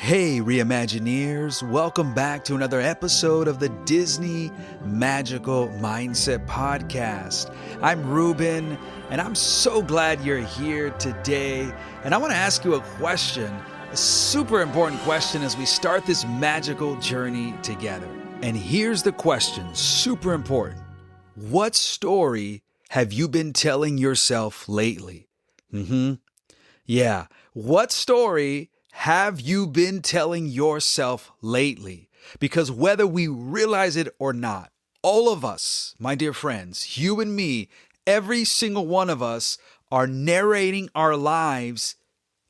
Hey, reimagineers, welcome back to another episode of the Disney Magical Mindset Podcast. I'm Ruben, and I'm so glad you're here today. And I want to ask you a question, a super important question as we start this magical journey together. And here's the question, super important. What story have you been telling yourself lately? Yeah, what story have you been telling yourself lately? Because whether we realize it or not, all of us, my dear friends, you and me, every single one of us are narrating our lives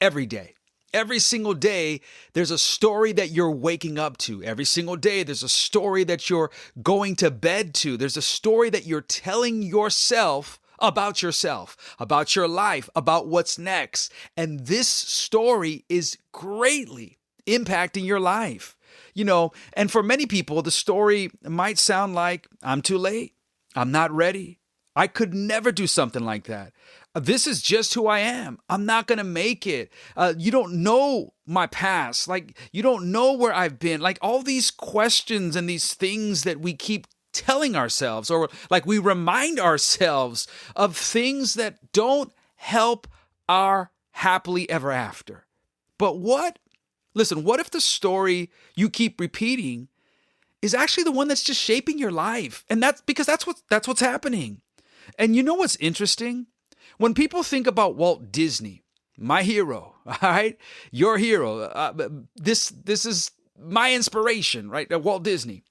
every day. Every single day, there's a story that you're waking up to. Every single day, there's a story that you're going to bed to. There's a story that you're telling yourself, about your life, about what's next. And this story is greatly impacting your life. And for many people, the story might sound like, I'm too late. I'm not ready. I could never do something like that. This is just who I am. I'm not going to make it. You don't know my past. You don't know where I've been. All these questions and these things that we keep telling ourselves, or we remind ourselves of things that don't help our happily ever after. But what if the story you keep repeating is actually the one that's just shaping your life? And that's because that's what's happening. And you know what's interesting? When people think about Walt Disney, my hero, all right, your hero, this is my inspiration, right? Walt Disney.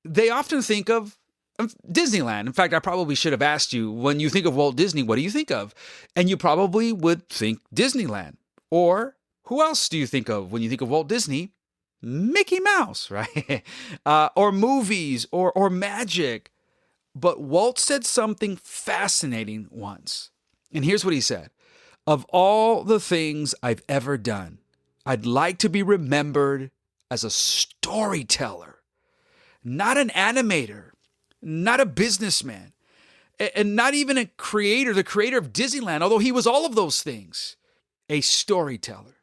They often think of Disneyland. In fact, I probably should have asked you, when you think of Walt Disney, what do you think of? And you probably would think Disneyland. Or who else do you think of when you think of Walt Disney? Mickey Mouse, right? Or movies or magic. But Walt said something fascinating once. And here's what he said. Of all the things I've ever done, I'd like to be remembered as a storyteller. Not an animator, not a businessman, and not even the creator of Disneyland, although he was all of those things. A storyteller.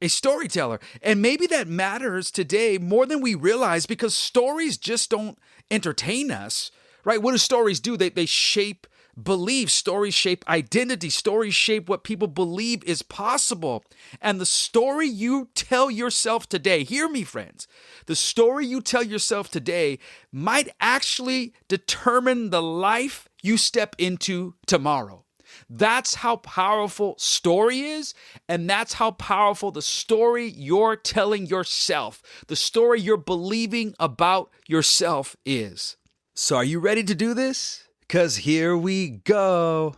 A storyteller. And maybe that matters today more than we realize, because stories just don't entertain us, right? What do stories do? They shape beliefs. Stories shape identity. Stories shape what people believe is possible. And the story you tell yourself today, hear me, friends, the story you tell yourself today might actually determine the life you step into tomorrow. That's how powerful story is, and that's how powerful the story you're telling yourself, the story you're believing about yourself is. So are you ready to do this? Because here we go.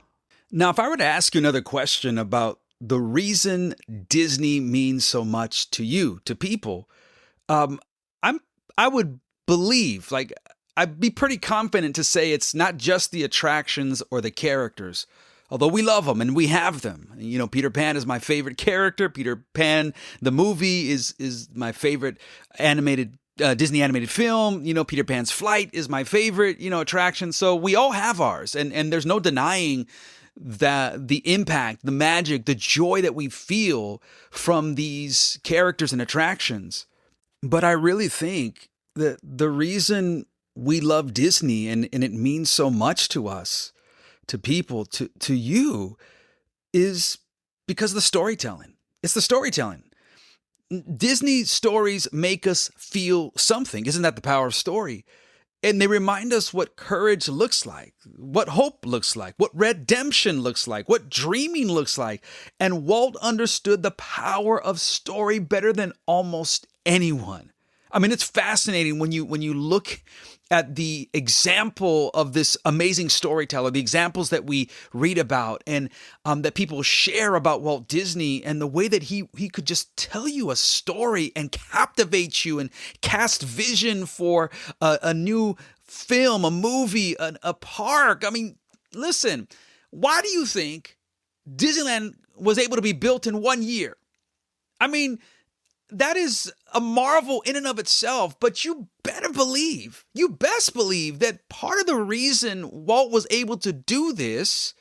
Now, if I were to ask you another question about the reason Disney means so much to you, to people, I would believe, I'd be pretty confident to say it's not just the attractions or the characters, although we love them and we have them. Peter Pan is my favorite character. Peter Pan, the movie, is my favorite animated Disney animated film. Peter Pan's Flight is my favorite, attraction. So we all have ours, and there's no denying that the impact, the magic, the joy that we feel from these characters and attractions. But I really think that the reason we love Disney and it means so much to us, to people, to you, is because of the storytelling. It's the storytelling. Disney stories make us feel something. Isn't that the power of story? And they remind us what courage looks like, what hope looks like, what redemption looks like, what dreaming looks like. And Walt understood the power of story better than almost anyone. I mean, it's fascinating when you look at the example of this amazing storyteller, the examples that we read about and that people share about Walt Disney, and the way that he could just tell you a story and captivate you and cast vision for a new film, a movie, a park. I mean, listen, why do you think Disneyland was able to be built in 1 year? I mean, that is a marvel in and of itself, but you best believe that part of the reason Walt was able to do this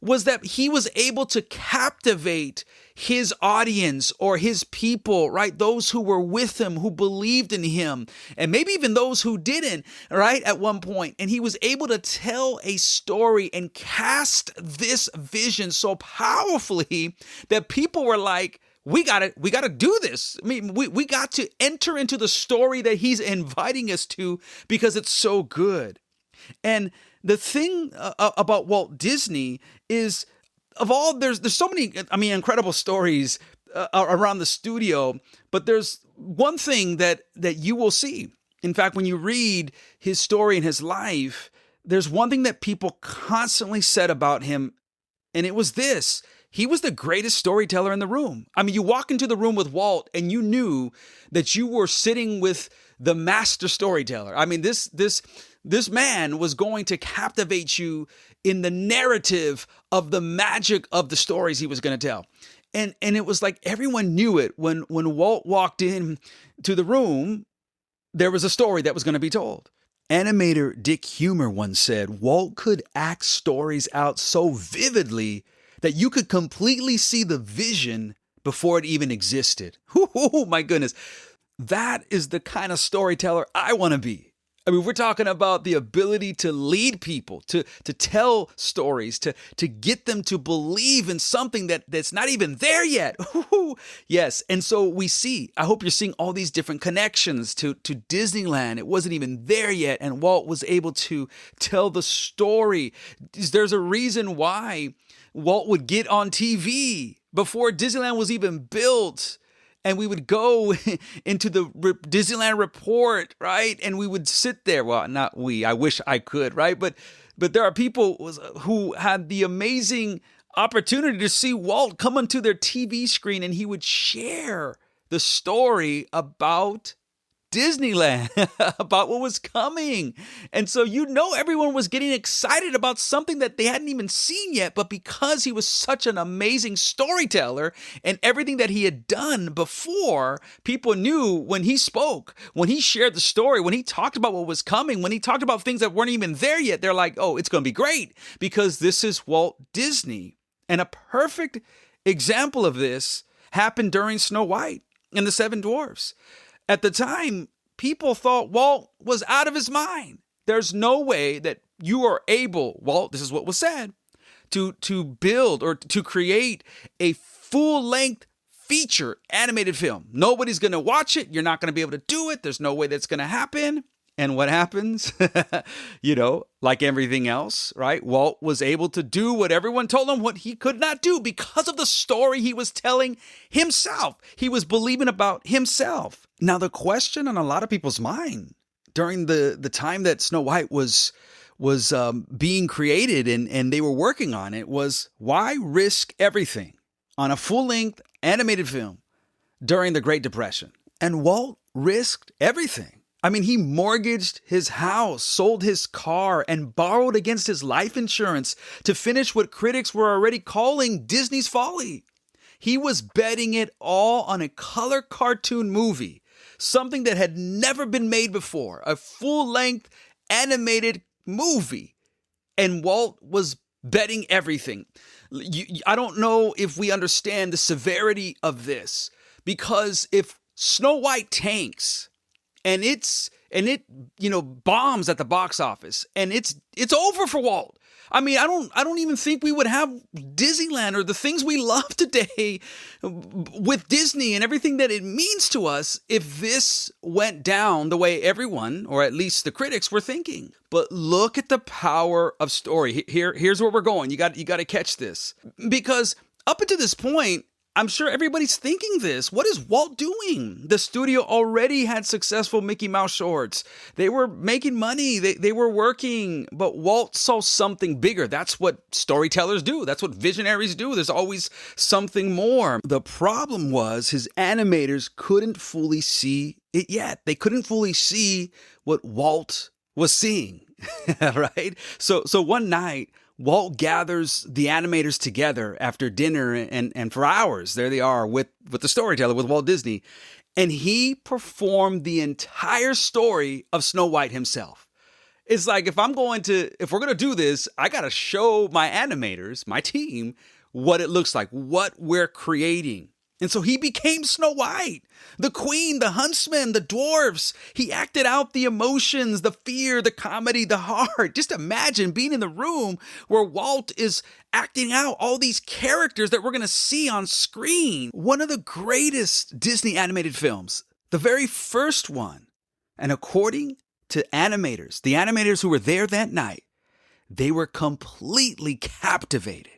was that he was able to captivate his audience or his people, right? Those who were with him, who believed in him, and maybe even those who didn't, right? At one point. And he was able to tell a story and cast this vision so powerfully that people were like, we gotta do this. I mean, we got to enter into the story that he's inviting us to because it's so good. And the thing about Walt Disney is, there's so many, incredible stories around the studio, but there's one thing that you will see. In fact, when you read his story and his life, there's one thing that people constantly said about him, and it was this: he was the greatest storyteller in the room. I mean, you walk into the room with Walt and you knew that you were sitting with the master storyteller. I mean, this man was going to captivate you in the narrative of the magic of the stories he was going to tell. And it was like everyone knew it. When Walt walked in to the room, there was a story that was going to be told. Animator Dick Humer once said, Walt could act stories out so vividly that you could completely see the vision before it even existed. Oh my goodness. That is the kind of storyteller I want to be. I mean, we're talking about the ability to lead people, to tell stories, to get them to believe in something that's not even there yet. Yes. And so I hope you're seeing all these different connections to Disneyland. It wasn't even there yet. And Walt was able to tell the story. There's a reason why Walt would get on TV before Disneyland was even built. And we would go into the Disneyland report, right? And we would sit there. Well, not we. I wish I could, right? But there are people who had the amazing opportunity to see Walt come onto their TV screen, and he would share the story about Disneyland, about what was coming. And so everyone was getting excited about something that they hadn't even seen yet, but because he was such an amazing storyteller and everything that he had done before, people knew when he spoke, when he shared the story, when he talked about what was coming, when he talked about things that weren't even there yet, they're like, oh, it's going to be great because this is Walt Disney. And a perfect example of this happened during Snow White and the Seven Dwarfs. At the time, people thought Walt was out of his mind. There's no way that you are able, Walt, this is what was said, to build or to create a full-length feature animated film. Nobody's going to watch it. You're not going to be able to do it. There's no way that's going to happen. And what happens? Like everything else, right? Walt was able to do what everyone told him what he could not do because of the story he was telling himself. He was believing about himself. Now, the question on a lot of people's mind during the time that Snow White was being created and they were working on it was, why risk everything on a full-length animated film during the Great Depression? And Walt risked everything. I mean, he mortgaged his house, sold his car, and borrowed against his life insurance to finish what critics were already calling Disney's folly. He was betting it all on a color cartoon movie, something that had never been made before, a full-length animated movie. And Walt was betting everything. I don't know if we understand the severity of this, because if Snow White tanks, and it bombs at the box office, and it's over for Walt. I mean, I don't even think we would have Disneyland or the things we love today with Disney and everything that it means to us if this went down the way everyone, or at least the critics, were thinking. But look at the power of story. Here's where we're going. You got to catch this, because up until this point, I'm sure everybody's thinking this. What is Walt doing? The studio already had successful Mickey Mouse shorts. They were making money. They were working. But Walt saw something bigger. That's what storytellers do. That's what visionaries do. There's always something more. The problem was his animators couldn't fully see it yet. They couldn't fully see what Walt was seeing, right? So one night, Walt gathers the animators together after dinner and for hours, there they are with the storyteller, with Walt Disney. And he performed the entire story of Snow White himself. It's like if we're going to do this, I got to show my animators, my team, what it looks like, what we're creating. And so he became Snow White, the queen, the huntsman, the dwarfs. He acted out the emotions, the fear, the comedy, the heart. Just imagine being in the room where Walt is acting out all these characters that we're going to see on screen. One of the greatest Disney animated films, the very first one. And according to animators, the animators who were there that night, they were completely captivated.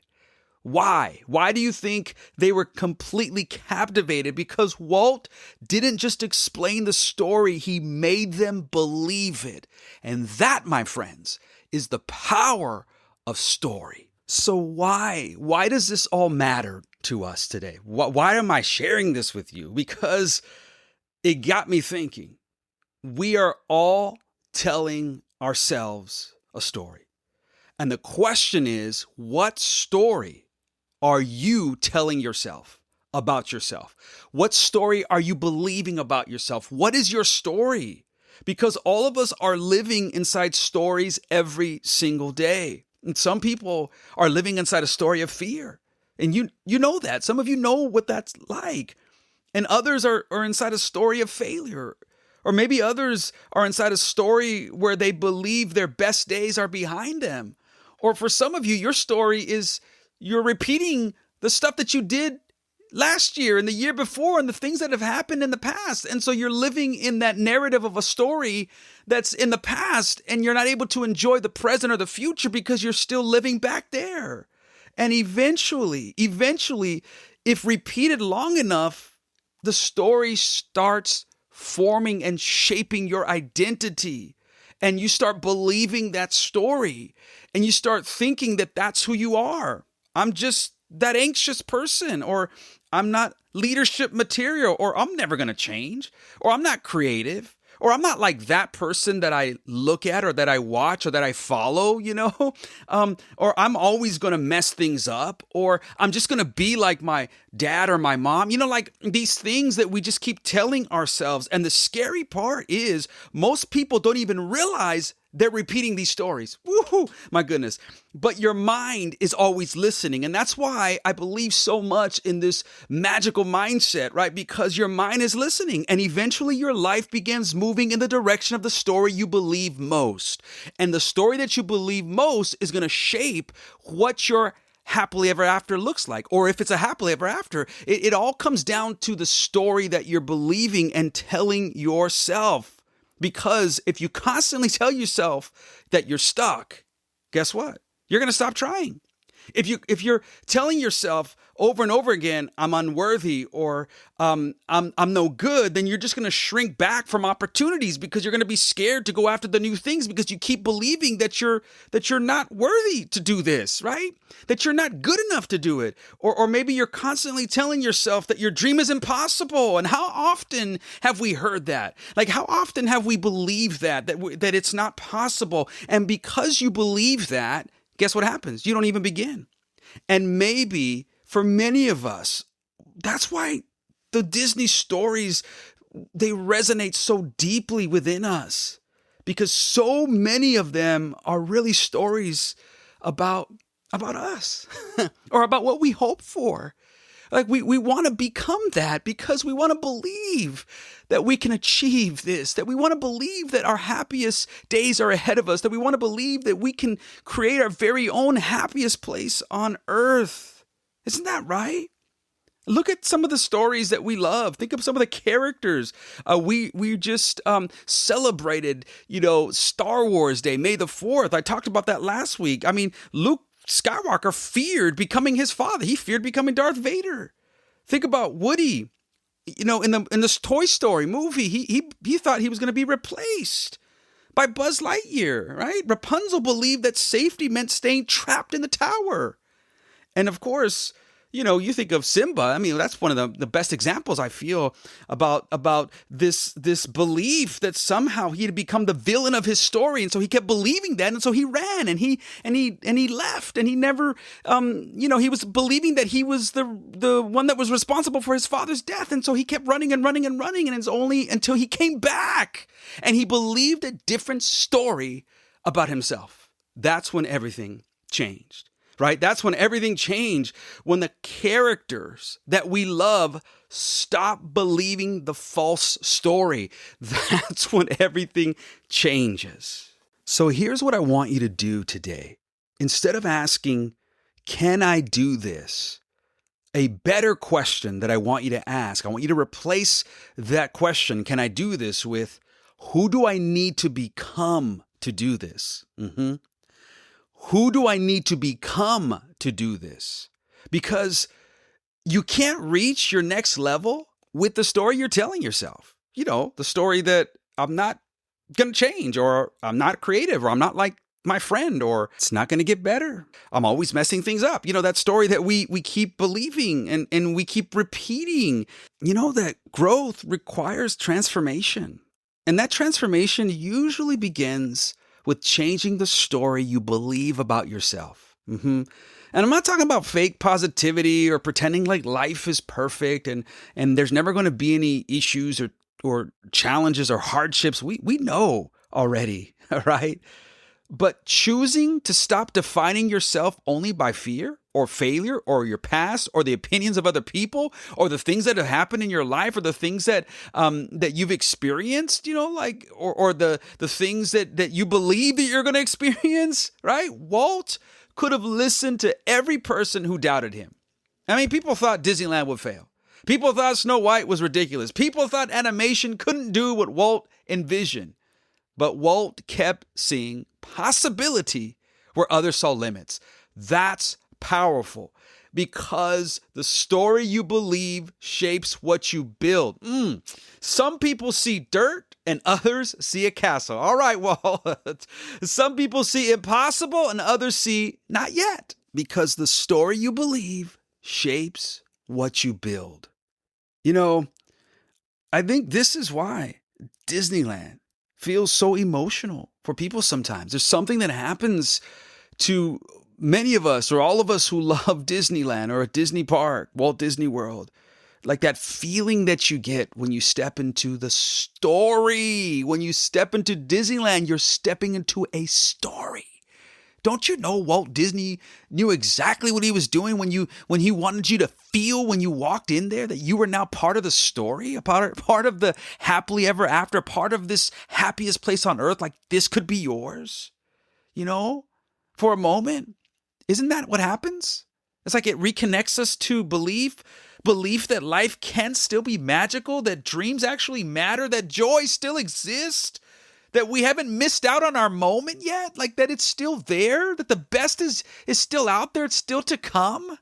Why? Why do you think they were completely captivated? Because Walt didn't just explain the story, he made them believe it. And that, my friends, is the power of story. So why? Why does this all matter to us today? Why am I sharing this with you? Because it got me thinking. We are all telling ourselves a story. And the question is, what story are you telling yourself about yourself? What story are you believing about yourself? What is your story? Because all of us are living inside stories every single day. And some people are living inside a story of fear. And you know that. Some of you know what that's like. And others are inside a story of failure. Or maybe others are inside a story where they believe their best days are behind them. Or for some of you, your story is you're repeating the stuff that you did last year and the year before and the things that have happened in the past. And so you're living in that narrative of a story that's in the past and you're not able to enjoy the present or the future because you're still living back there. And eventually, if repeated long enough, the story starts forming and shaping your identity. And you start believing that story and you start thinking that that's who you are. I'm just that anxious person, or I'm not leadership material, or I'm never going to change, or I'm not creative, or I'm not like that person that I look at or that I watch or that I follow, or I'm always going to mess things up, or I'm just going to be like my dad or my mom, like these things that we just keep telling ourselves. And the scary part is most people don't even realize they're repeating these stories. Woohoo, my goodness. But your mind is always listening. And that's why I believe so much in this magical mindset, right? Because your mind is listening and eventually your life begins moving in the direction of the story you believe most. And the story that you believe most is going to shape what your happily ever after looks like. Or if it's a happily ever after, it all comes down to the story that you're believing and telling yourself. Because if you constantly tell yourself that you're stuck, guess what? You're going to stop trying. If you're telling yourself over and over again, I'm unworthy or I'm no good, then you're just going to shrink back from opportunities because you're going to be scared to go after the new things because you keep believing that you're not worthy to do this, right? That you're not good enough to do it. Or maybe you're constantly telling yourself that your dream is impossible. And how often have we heard that? Like how often have we believed that it's not possible? And because you believe that, guess what happens? You don't even begin. And maybe for many of us, that's why the Disney stories, they resonate so deeply within us, because so many of them are really stories about us or about what we hope for. Like we want to become that because we want to believe that we can achieve this, that we want to believe that our happiest days are ahead of us, that we want to believe that we can create our very own happiest place on earth. Isn't that right? Look at some of the stories that we love. Think of some of the characters. We just celebrated, Star Wars Day, May the 4th. I talked about that last week. I mean, Luke Skywalker feared becoming his father. He feared becoming Darth Vader. Think about Woody. In this Toy Story movie, he thought he was going to be replaced by Buzz Lightyear, right? Rapunzel believed that safety meant staying trapped in the tower. And of course, you think of Simba. I mean, that's one of the best examples I feel about this belief that somehow he had become the villain of his story, and so he kept believing that, and so he ran and he left, and he never, he was believing that he was the one that was responsible for his father's death, and so he kept running and running and running, and it's only until he came back and he believed a different story about himself. That's when everything changed, right? That's when everything changed, when the characters that we love stop believing the false story. That's when everything changes. So here's what I want you to do today. Instead of asking, can I do this? A better question that I want you to ask, I want you to replace that question, can I do this, with who do I need to become to do this? Who do I need to become to do this? Because you can't reach your next level with the story you're telling yourself. You know, the story that I'm not going to change, or I'm not creative, or I'm not like my friend, or it's not going to get better. I'm always messing things up. You know, that story that we keep believing and we keep repeating. You know, that growth requires transformation. And that transformation usually begins with changing the story you believe about yourself. And I'm not talking about fake positivity or pretending like life is perfect and there's never going to be any issues or challenges or hardships. We know already, all right? But choosing to stop defining yourself only by fear or failure or your past or the opinions of other people or the things that have happened in your life or the things that that you've experienced, you know, like or the things that you believe that you're going to experience, right? Walt could have listened to every person who doubted him. I mean, people thought Disneyland would fail. People thought Snow White was ridiculous. People thought animation couldn't do what Walt envisioned. But Walt kept seeing possibility where others saw limits. That's powerful because the story you believe shapes what you build. Some people see dirt and others see a castle. All right, Walt. Some people see impossible and others see not yet, because the story you believe shapes what you build. You know, I think this is why Disneyland feels so emotional for people sometimes. There's something that happens to many of us or all of us who love Disneyland or a Disney park, Walt Disney World. Like that feeling that you get when you step into the story. When you step into Disneyland, you're stepping into a story. Don't you know Walt Disney knew exactly what he was doing when he wanted you to feel when you walked in there that you were now part of the story, a part of the happily ever after, part of this happiest place on earth, like this could be yours, you know, for a moment. Isn't that what happens? It's like it reconnects us to belief that life can still be magical, that dreams actually matter, that joy still exists. That we haven't missed out on our moment yet, like that it's still there, that the best is still out there, it's still to come.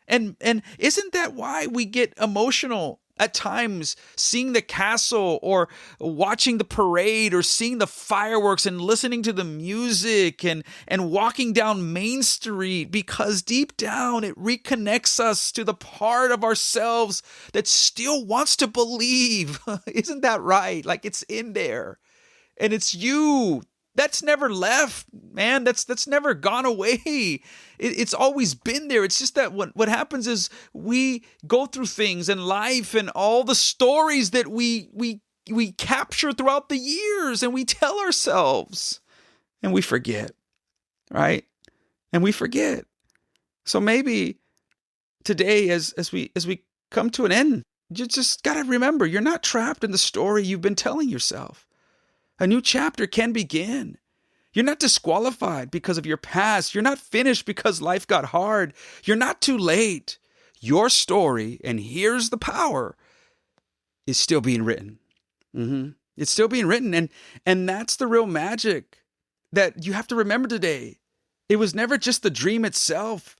And isn't that why we get emotional at times seeing the castle or watching the parade or seeing the fireworks and listening to the music and walking down Main Street? Because deep down it reconnects us to the part of ourselves that still wants to believe. Isn't that right? Like it's in there. And it's you. That's never left, man. That's never gone away. It's always been there. It's just that what happens is we go through things in life and all the stories that we capture throughout the years and we tell ourselves and we forget, right? And we forget. So maybe today as we come to an end, you just got to remember you're not trapped in the story you've been telling yourself. A new chapter can begin. You're not disqualified because of your past. You're not finished because life got hard. You're not too late. Your story, and here's the power, is still being written. It's still being written. And that's the real magic that you have to remember today. It was never just the dream itself.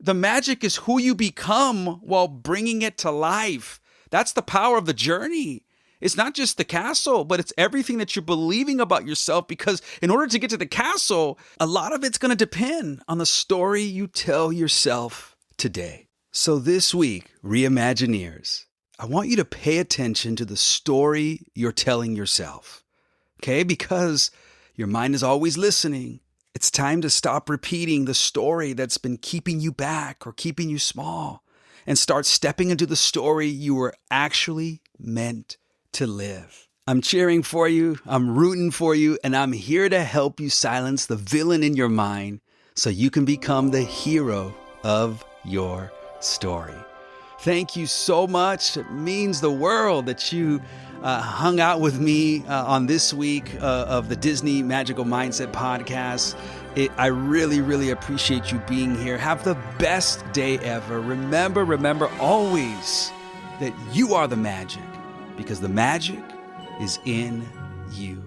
The magic is who you become while bringing it to life. That's the power of the journey. It's not just the castle, but it's everything that you're believing about yourself, because in order to get to the castle, a lot of it's going to depend on the story you tell yourself today. So this week, Reimagineers, I want you to pay attention to the story you're telling yourself, okay? Because your mind is always listening. It's time to stop repeating the story that's been keeping you back or keeping you small and start stepping into the story you were actually meant to live. I'm cheering for you, I'm rooting for you, and I'm here to help you silence the villain in your mind so you can become the hero of your story. Thank you so much. It means the world that you hung out with me on this week of the Disney Magical Mindset podcast. I really, really appreciate you being here. Have the best day ever. Remember always that you are the magic, because the magic is in you.